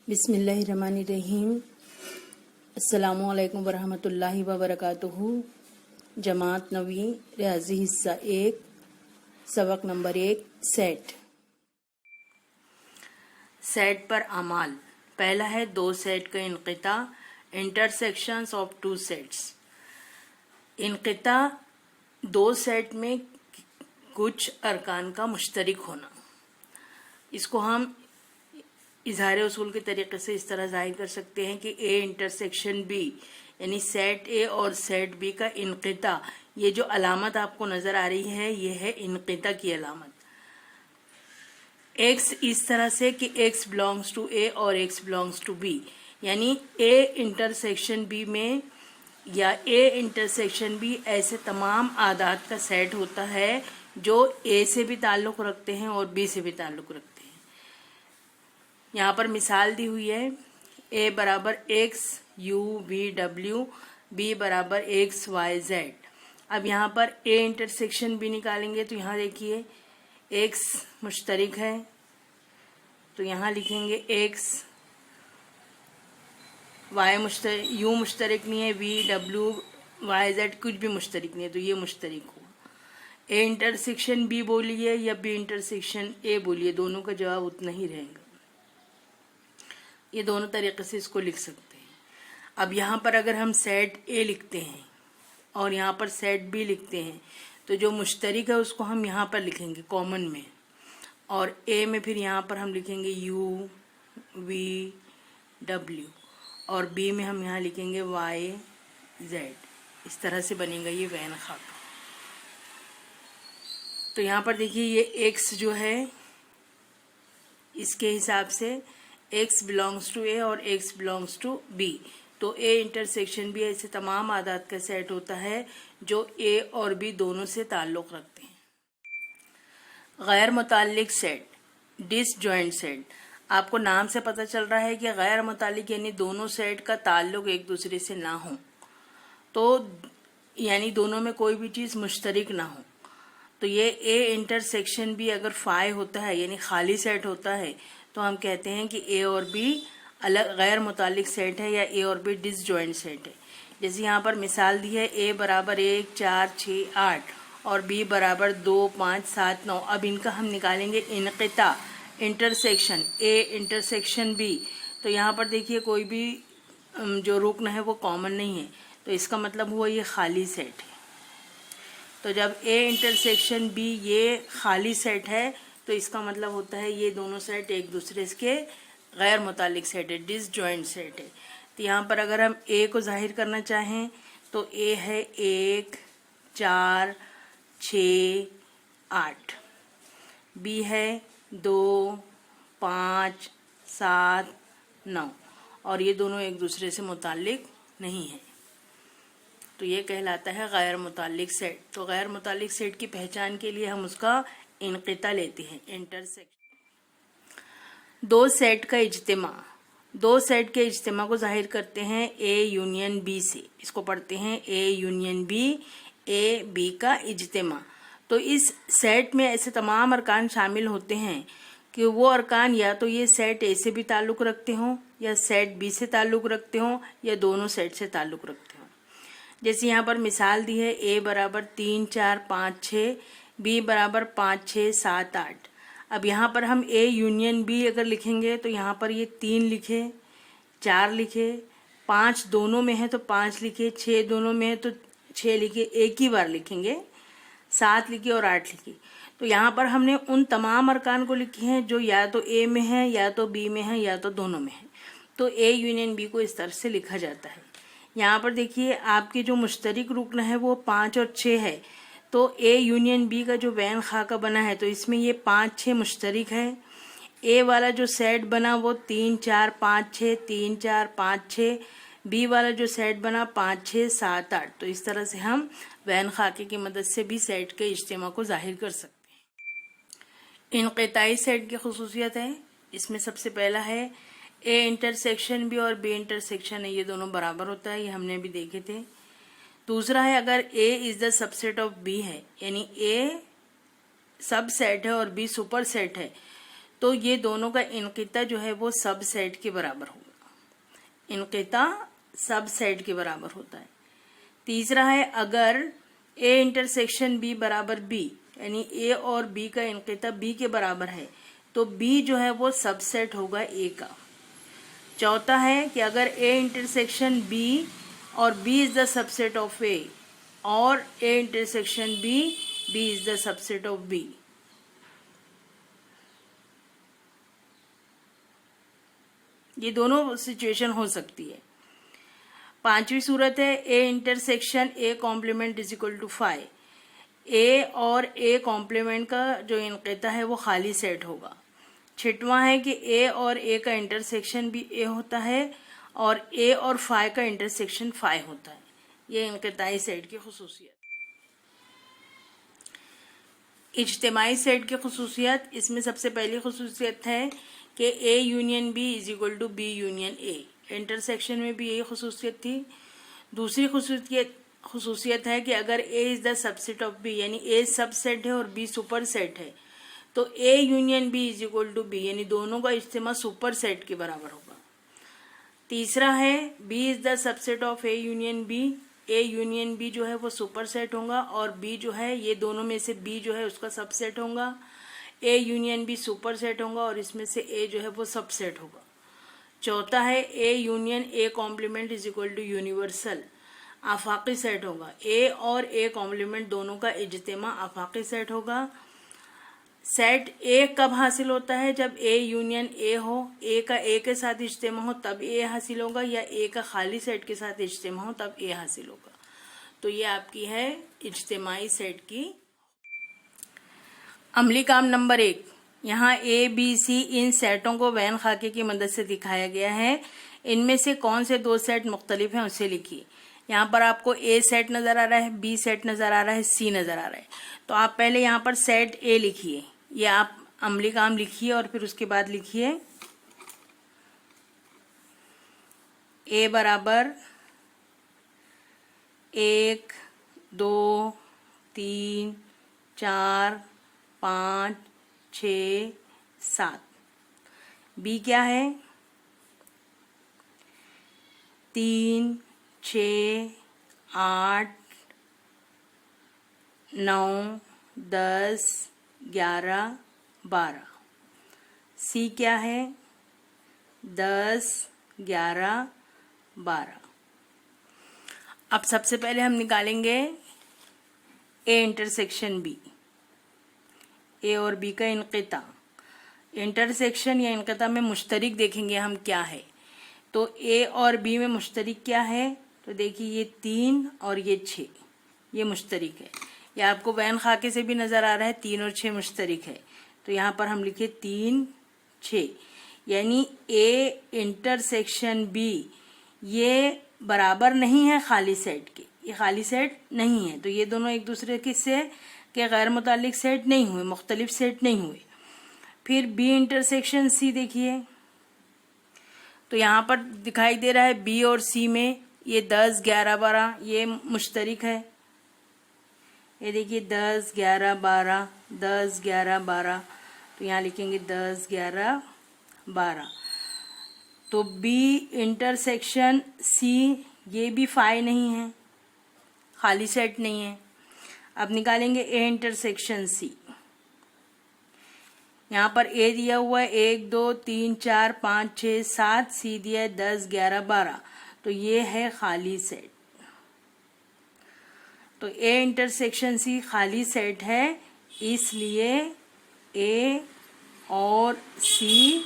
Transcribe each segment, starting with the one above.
बिस्मिल्लाहिर्रहमानिर्रहीम। अस्सलामुअलैकुम वरहमतुल्लाहि वबरकातुहू। जमात नवी रियाजी हिस्सा 1 सबक नंबर 1 सेट। सेट पर अमाल। पहला है दो सेट का इनक़िता, इंटरसेक्शंस ऑफ टू सेट्स। इनक़िता दो सेट में कुछ अरकान का मुश्तरक होना। इसको हम इजहार उसूल के तरीके से इस तरह जाहिर कर सकते हैं कि ए इंटरसेक्शन बी, यानी सेट ए और सेट बी का इनक़िता, ये जो अलामत आपको नजर आ रही है ये है इनक़िता की अलामत। एक्स इस तरह से कि एक्स बिलोंग्स टू ए और एक्स बिलोंग्स टू बी, यानी ए इंटरसेक्शन बी में या ए इंटरसेक्शन बी ऐसे तमाम आदात का सेट होता है जो ए से भी ताल्लुक़ रखते हैं और बी से भी ताल्लुक़ रखते हैं। यहाँ पर मिसाल दी हुई है, ए बराबर X U V W, B बराबर एक्स वाई जेड। अब यहाँ पर ए इंटरसेक्शन बी निकालेंगे तो यहाँ देखिए एक्स मुश्तरक है तो यहाँ लिखेंगे एक्स, वाई मुश्तरक, यू मुश्तरक नहीं है, वी डब्ल्यू वाई जेड कुछ भी मुश्तरक नहीं है तो ये मुश्तरक हुआ। ए इंटरसेक्शन बी बोलिए या बी इंटरसेक्शन ए बोलिए, दोनों का जवाब उतना ही रहेगा। ये दोनों तरीके से इसको लिख सकते हैं। अब यहाँ पर अगर हम सेट ए लिखते हैं और यहाँ पर सेट बी लिखते हैं तो जो मुश्तरक है उसको हम यहाँ पर लिखेंगे कॉमन में, और ए में फिर यहाँ पर हम लिखेंगे यू वी डब्ल्यू, और बी में हम यहाँ लिखेंगे वाई जेड। इस तरह से बनेगा ये वैन खाका। तो यहाँ पर देखिए ये एक्स जो है इसके हिसाब से x बिलोंग्स टू ए और x बिलोंग्स टू बी, तो a इंटरसेक्शन बी ऐसे तमाम आदात का सेट होता है जो a और b दोनों से ताल्लुक़ रखते हैं। गैर मुताल्लिक सेट, डिसजॉइंट सेट। आपको नाम से पता चल रहा है कि गैर मुताल्लिक यानी दोनों सेट का ताल्लुक़ एक दूसरे से ना हो, तो यानी दोनों में कोई भी चीज़ मुश्तरक ना हो। तो ये a इंटरसेक्शन बी अगर फाई होता है यानी खाली सेट होता है तो हम कहते हैं कि ए और बी अलग गैर मुताल्लिक सेट है या ए और बी डिसजॉइंट सेट है। जैसे यहाँ पर मिसाल दी है, ए बराबर 1 4 6 8 और बी बराबर 2 5 7 9। अब इनका हम निकालेंगे इनक़िता, इंटरसेक्शन ए इंटरसेक्शन बी। तो यहाँ पर देखिए कोई भी जो रुकन है वो कॉमन नहीं है, तो इसका मतलब हुआ ये खाली सेट है। तो जब ए इंटरसेक्शन बी ये खाली सेट है तो इसका मतलब होता है ये दोनों सेट एक दूसरे के गैर मुताल्लिक सेट है, डिसजॉइंट सेट है। तो यहाँ पर अगर हम ए को जाहिर करना चाहें तो ए है 1 4 6 8, बी है 2 5 7 9, और ये दोनों एक दूसरे से मुताल्लिक नहीं है, तो ये कहलाता है गैर मुताल्लिक सेट। तो गैर मुताल्लिक सेट की पहचान के लिए हम उसका इनक़िता लेते हैं, इंटरसेक्शन। दो सेट का इज्तिमा, दो सेट के इज्तिमा को जाहिर करते हैं ए यूनियन बी से। इसको पढ़ते हैं A union B, A B का इज्तिमा। तो इस सेट में ऐसे तमाम अरकान शामिल होते हैं कि वो अरकान या तो ये सेट ए से भी ताल्लुक़ रखते हों या सेट बी से ताल्लुक़ रखते हों या दोनों सेट से ताल्लुक़ रखते हों। जैसे यहाँ पर मिसाल दी है, ए बराबर 3 4 5 6, बी बराबर 5 6 7 8। अब यहाँ पर हम ए यूनियन बी अगर लिखेंगे तो यहाँ पर ये 3 लिखे, 4 लिखे, 5 दोनों में है तो 5 लिखे, 6 दोनों में है तो 6 लिखे, एक ही बार लिखेंगे, 7 लिखे और 8 लिखे। तो यहाँ पर हमने उन तमाम अरकान को लिखे हैं जो या तो ए में है या तो बी में है या तो दोनों में है। तो ए यूनियन बी को इस तरह से लिखा जाता है। यहाँ पर देखिए आपके जो मुश्तरक रुकन है वो 5 और 6 है, तो ए यूनियन बी का जो वैन खाका बना है तो इसमें ये 5 6 मुश्तरक है। ए वाला जो सेट बना वो 3 4 5 6 3 4 5 6, बी वाला जो सेट बना 5 6 7 8। तो इस तरह से हम वैन खाके की मदद से भी सेट के इज्तिमा को जाहिर कर सकते हैं। इनक़िताई सेट की खुसूसियत है, इसमें सबसे पहला है ए इंटरसेक्शन बी और बी इंटरसेक्शन है, ये दोनों बराबर होता है, ये हमने भी देखे थे। दूसरा है अगर A is the subset of B है, यानी ए सब सेट है और बी सुपर सेट है, तो ये दोनों का इनकिता जो है वो सब सेट के बराबर होगा। इनकिता सब सेट के बराबर होता है। तीसरा है अगर ए इंटरसेक्शन बी बराबर बी, यानी ए और बी का इनकिता बी के बराबर है तो बी जो है वो सबसेट होगा ए का। चौथा है कि अगर ए इंटरसेक्शन बी और B is the subset of A और A intersection B is the subset of B. ये दोनों सिचुएशन हो सकती है। पांचवी सूरत है A intersection A complement is equal to 5। A और ए कॉम्प्लीमेंट का जो इनकिता है वो खाली सेट होगा। छठवां है कि ए और ए का इंटरसेक्शन भी ए होता है और ए और 5 का इंटरसेक्शन 5 होता है। ये इनकिताई सेट की खुसूसियत। इज्तिमाई सेट की खुसूसियत, इसमें सबसे पहली खुसूसियत है कि A union B is equal to B union A. Intersection में भी यही खुसूसियत थी। दूसरी खुसूसियत है कि अगर A is the subset of B, यानी ए सबसेट है और बी सुपर सेट है, तो A union B is equal to B, यानी दोनों का इज्तिमा सुपर सेट के बराबर होगा। तीसरा है B is the subset of A union B. A union B जो है वो सुपर सेट होगा और बी जो है, ये दोनों में से बी जो है उसका सबसेट होगा। ए यूनियन बी सुपर सेट होगा और इसमें से ए जो है वो सबसेट होगा। चौथा है A union A complement is equal to universal, आफाकी सेट होगा। ए और ए कॉम्प्लीमेंट दोनों का इज्तिमा आफाकी सेट होगा। सेट ए कब हासिल होता है? जब ए यूनियन ए हो, ए का ए के साथ इज्तिमा हो तब ए हासिल होगा, या ए का खाली सेट के साथ इज्तिमा हो तब ए हासिल होगा। तो ये आपकी है इज्तिमाई सेट की। अमली काम नंबर 1, यहाँ ए बी सी इन सेटों को वैन खाके की मदद से दिखाया गया है। इनमें से कौन से दो सेट मुख्तलिफ हैं उसे लिखिए। यहाँ पर आपको ए सेट नजर आ रहा है, बी सेट नजर आ रहा है, सी नजर आ रहा है। तो आप पहले यहाँ पर सेट ए लिखिए, ये आप अमली काम लिखिए और फिर उसके बाद लिखिए ए बराबर 1 2 3 4 5 6 7। बी क्या है? 3 6 8 9 10 11 12। सी क्या है? 10 11 12। अब सबसे पहले हम निकालेंगे ए इंटरसेक्शन बी, ए और बी का इनकिता। इंटरसेक्शन या इनकिता में मुश्तरिक देखेंगे हम क्या है। तो ए और बी में मुश्तरिक क्या है? तो देखिए ये 3 और ये 6, ये मुश्तरिक है। ये आपको वैन खाके से भी नजर आ रहा है, 3 और 6 मुश्तरिक है। तो यहाँ पर हम लिखे 3 6, यानी ए इंटरसेक्शन बी ये बराबर नहीं है खाली सेट के, ये खाली सेट नहीं है। तो ये दोनों एक दूसरे के से के गैर मुतालिक सेट नहीं हुए, मुख्तलिफ सेट नहीं हुए। फिर बी इंटरसेक्शन सी देखिए, तो यहाँ पर दिखाई दे रहा है बी और सी में ये 10 11 12 ये मुश्तरिक है। ये देखिए 10 11 12 10 11 12, तो यहाँ लिखेंगे 10 11 12। तो बी इंटरसेक्शन सी ये भी 5 नहीं है, खाली सेट नहीं है। अब निकालेंगे ए इंटरसेक्शन सी। यहाँ पर ए दिया हुआ है 1 2 3 4 5 6 7, सी दिया है 10 11 12, तो ये है खाली सेट। तो ए इंटरसेक्शन सी खाली सेट है, इसलिए ए और सी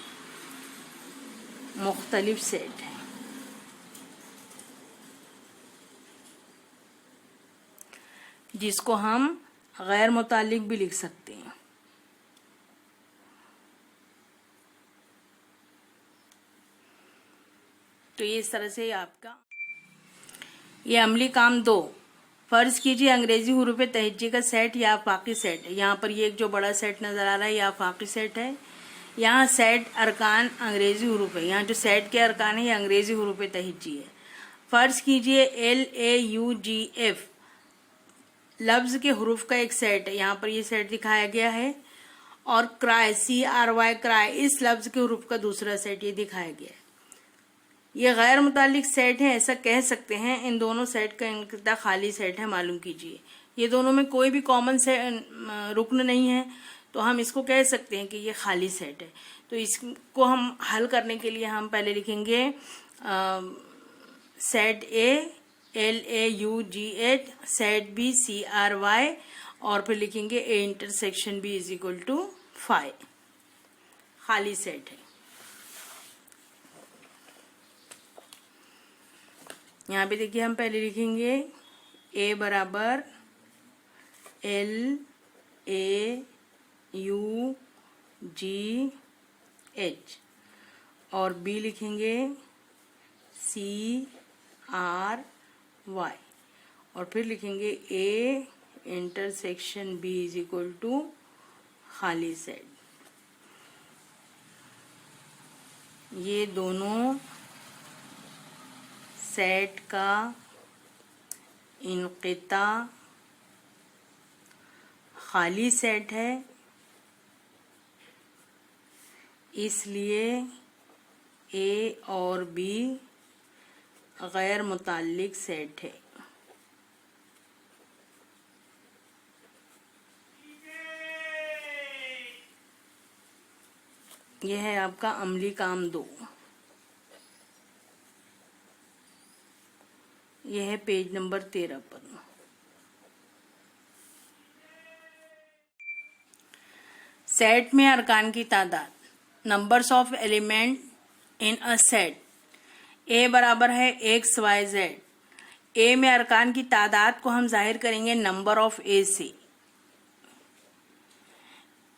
मुख्तलिफ सेट है। जिसको हम गैर मुतालिक भी लिख सकते हैं। तो ये इस तरह से आपका ये अमली काम 2। फर्ज कीजिए अंग्रेजी हुरूफ तहज्जी का सेट या आफाकी सेट है। यहाँ पर ये एक जो बड़ा सेट नजर आ रहा है ये आफाकी सेट है। यहाँ सेट अरकान अंग्रेजी हुरूफ है, यहाँ जो सेट के अरकान है ये अंग्रेजी हुरूफ तहज्जी है। फर्ज कीजिए LAUGF लफ्ज के हुरूफ का एक सेट है। यहाँ पर ये सेट दिखाया गया है और क्राई CRY क्राई इस लफ्ज के हरूफ का दूसरा सेट ये दिखाया गया है। ये गैर मुतालिक सेट है, ऐसा कह सकते हैं। इन दोनों सेट का इनका खाली सेट है, मालूम कीजिए। ये दोनों में कोई भी कॉमन रुक्न नहीं है, तो हम इसको कह सकते हैं कि ये खाली सेट है। तो इसको हम हल करने के लिए हम पहले लिखेंगे set A LAUGH, set B CRY, और फिर लिखेंगे A intersection B is equal to phi. खाली सेट है। यहाँ पे देखिए हम पहले लिखेंगे A बराबर LAUGH और B लिखेंगे CRY और फिर लिखेंगे A intersection B is equal to खाली सेट। ये दोनों सेट का इनक़िता खाली सेट है, इसलिए A और B गैर मुताल्लिक सेट है। यह है आपका अमली काम 2। यह है पेज नंबर 13 पर। सेट में अरकान की तादाद, numbers of element in a set. A बराबर है XYZ। ए में अरकान की तादाद को हम जाहिर करेंगे नंबर ऑफ ए से।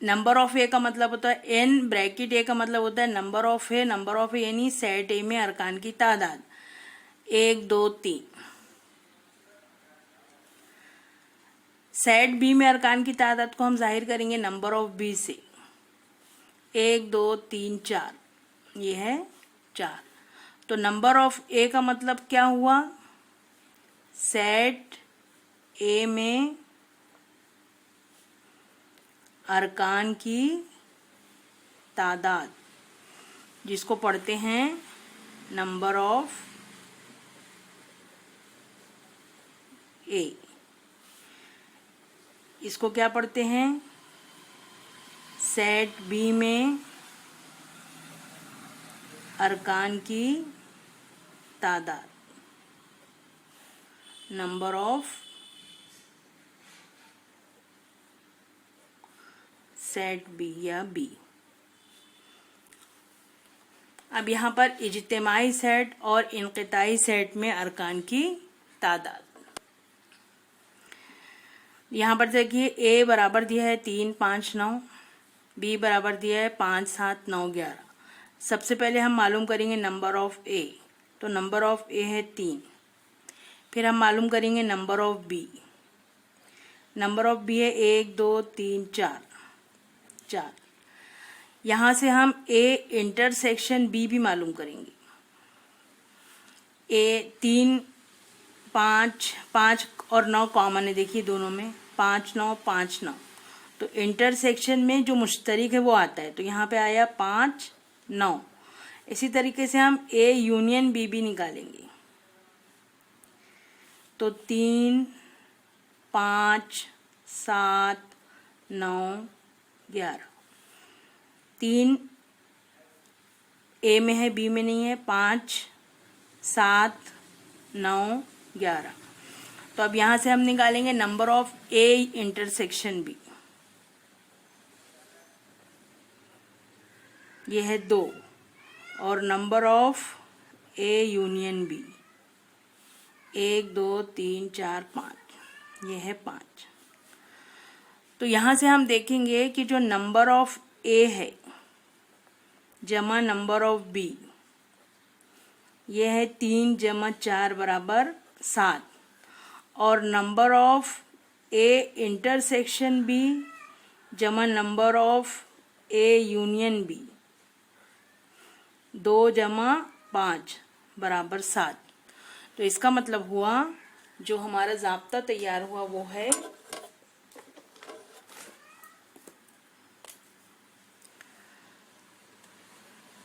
नंबर ऑफ ए का मतलब होता है n, ब्रैकेट ए का मतलब होता है number of A. Number of A यानी सेट ए में अरकान की तादाद 1 2 3। सेट बी में अरकान की तादाद को हम जाहिर करेंगे नंबर ऑफ बी से। 1 2 3 4, ये है 4। तो नंबर ऑफ ए का मतलब क्या हुआ? सेट ए में अरकान की तादाद, जिसको पढ़ते हैं नंबर ऑफ ए। इसको क्या पढ़ते हैं? सेट बी में अरकान की तादाद, नंबर ऑफ सेट बी या बी। अब यहाँ पर इज्तिमाई सेट और इनक़िताई सेट में अरकान की तादाद। यहाँ पर देखिए ए बराबर दिया है 3 5 9, बी बराबर दिया है 5 7 9 11। सबसे पहले हम मालूम करेंगे नंबर ऑफ ए। तो नंबर ऑफ ए है 3। फिर हम मालूम करेंगे number of B. Number of B है 1 2 3 4 4। यहाँ से हम ए इंटरसेक्शन बी भी मालूम करेंगे। ए 3 5 5 और 9 कॉमन है, देखिए दोनों में 5 9 5 9। तो इंटरसेक्शन में जो मुश्तरिक है वो आता है, तो यहाँ पे आया 5 9। इसी तरीके से हम ए यूनियन बी भी निकालेंगे। तो 3 5 7 9 11। 3 ए में है, बी में नहीं है। 5 7 9 11। तो अब यहाँ से हम निकालेंगे number of A intersection B. ये है 2। और number of A union B 1 2 3 4 5, ये है 5। तो यहाँ से हम देखेंगे कि जो नंबर ऑफ ए है जमा नंबर ऑफ बी, ये है 3 जमा 4 बराबर 7। और number of A intersection B जमा number of A union B 2 जमा 5 बराबर 7। तो इसका मतलब हुआ जो हमारा ज़ाब्ता तैयार हुआ वो है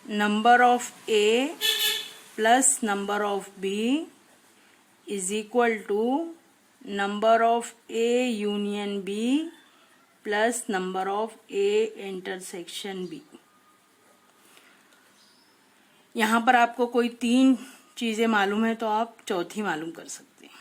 number of A plus number of B is equal to number of A union B plus number of A intersection B. यहाँ पर आपको कोई 3 चीजें मालूम है तो आप चौथी मालूम कर सकते हैं।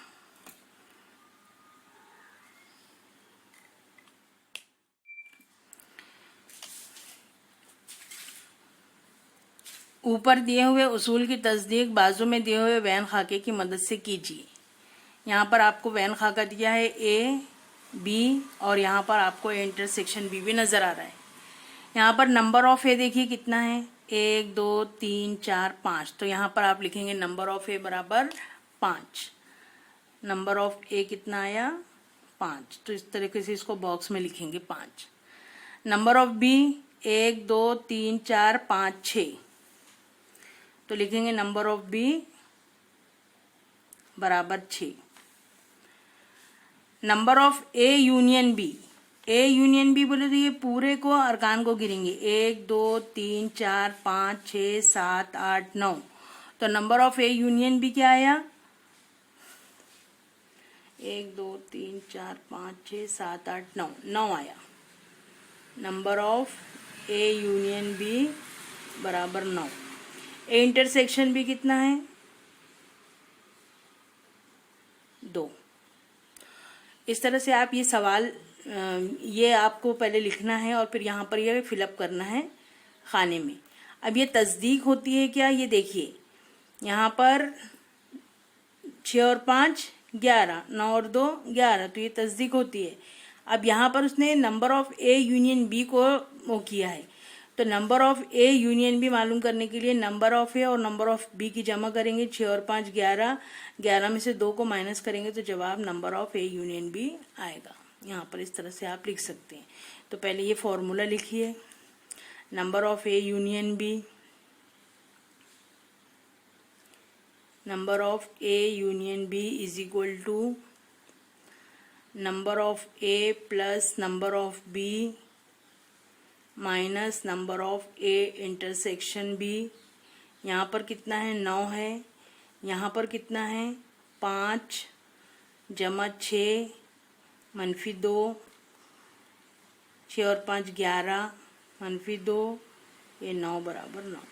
ऊपर दिए हुए उसूल की तस्दीक बाजू में दिए हुए वैन खाके की मदद से कीजिए। यहाँ पर आपको वैन खाका दिया है ए बी और यहाँ पर आपको इंटरसेक्शन बी भी नजर आ रहा है। यहाँ पर नंबर ऑफ ए देखिए कितना है, 1 2 3 4 5। तो यहाँ पर आप लिखेंगे नंबर ऑफ ए बराबर 5। नंबर ऑफ ए कितना आया 5। तो इस तरीके से इसको बॉक्स में लिखेंगे 5। Number of B 1 2 3 4 5 6। तो लिखेंगे नंबर ऑफ बी बराबर 6। Number of A union B, A union B बोले तो ये पूरे को अरकान को गिरेंगे 1 2 3 4 5 6 7 8 9। तो number of A union B क्या आया 1 2 3 4 5 6 7 8 9, 9 आया। Number of A union B बराबर 9। ए इंटरसेक्शन बी कितना है 2। इस तरह से आप ये सवाल ये आपको पहले लिखना है और फिर यहाँ पर ये फिलअप करना है खाने में। अब ये तस्दीक होती है क्या, ये देखिए यहाँ पर 6 और 5 11, 9 और 2 11। तो ये तस्दीक होती है। अब यहाँ पर उसने number of A union B को वो किया है। तो number of A union B मालूम करने के लिए नंबर ऑफ ए और नंबर ऑफ बी की जमा करेंगे। 6 और 5 11, 11 में से 2 को माइनस करेंगे तो जवाब number of A union B आएगा। यहाँ पर इस तरह से आप लिख सकते हैं। तो पहले ये फॉर्मूला लिखिए, number of A union B, number of A union B is equal to number of A plus number of B minus number of A intersection B. यहाँ पर कितना है 9 है, यहाँ पर कितना है 5 जमा 6 मनफी 2, 6 और 5 11 मनफी 2, ये 9 बराबर 9।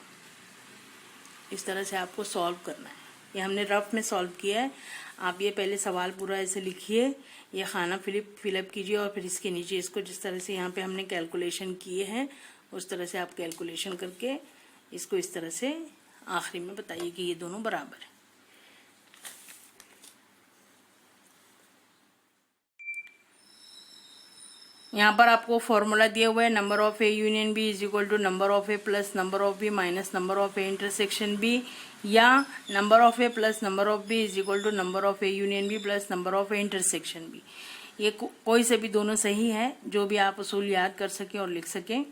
इस तरह से आपको सॉल्व करना है। ये हमने रफ में सॉल्व किया है। आप ये पहले सवाल पूरा ऐसे लिखिए, ये खाना फिलअप कीजिए और फिर इसके नीचे इसको जिस तरह से यहाँ पे हमने कैलकुलेशन किए हैं उस तरह से आप कैलकुलेशन करके इसको इस तरह से आखिरी में बताइए कि ये दोनों बराबर है। यहाँ पर आपको फॉर्मूला दिया हुआ है, number of A union B is equal to number of A plus number of B minus number of A intersection B, या number of A plus number of B is equal to number of A union B plus number of A intersection B. ये कोई से भी दोनों सही है, जो भी आप उसूल याद कर सकें और लिख सकें।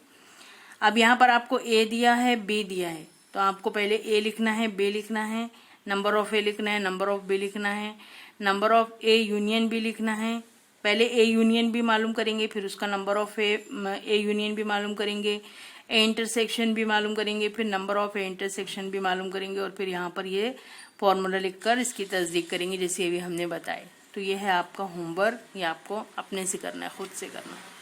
अब यहाँ पर आपको ए दिया है बी दिया है, तो आपको पहले ए लिखना है बी लिखना है, नंबर ऑफ ए लिखना है नंबर ऑफ बी लिखना है, number of A union B लिखना है। पहले ए यूनियन बी मालूम करेंगे, फिर उसका number of A union B मालूम करेंगे, ए इंटरसेक्शन भी मालूम करेंगे, फिर नंबर ऑफ ए इंटरसेक्शन भी मालूम करेंगे और फिर यहाँ पर ये फॉर्मूला लिखकर इसकी तस्दीक करेंगे जैसे अभी हमने बताया। तो ये है आपका होमवर्क, ये आपको अपने से करना है, खुद से करना है।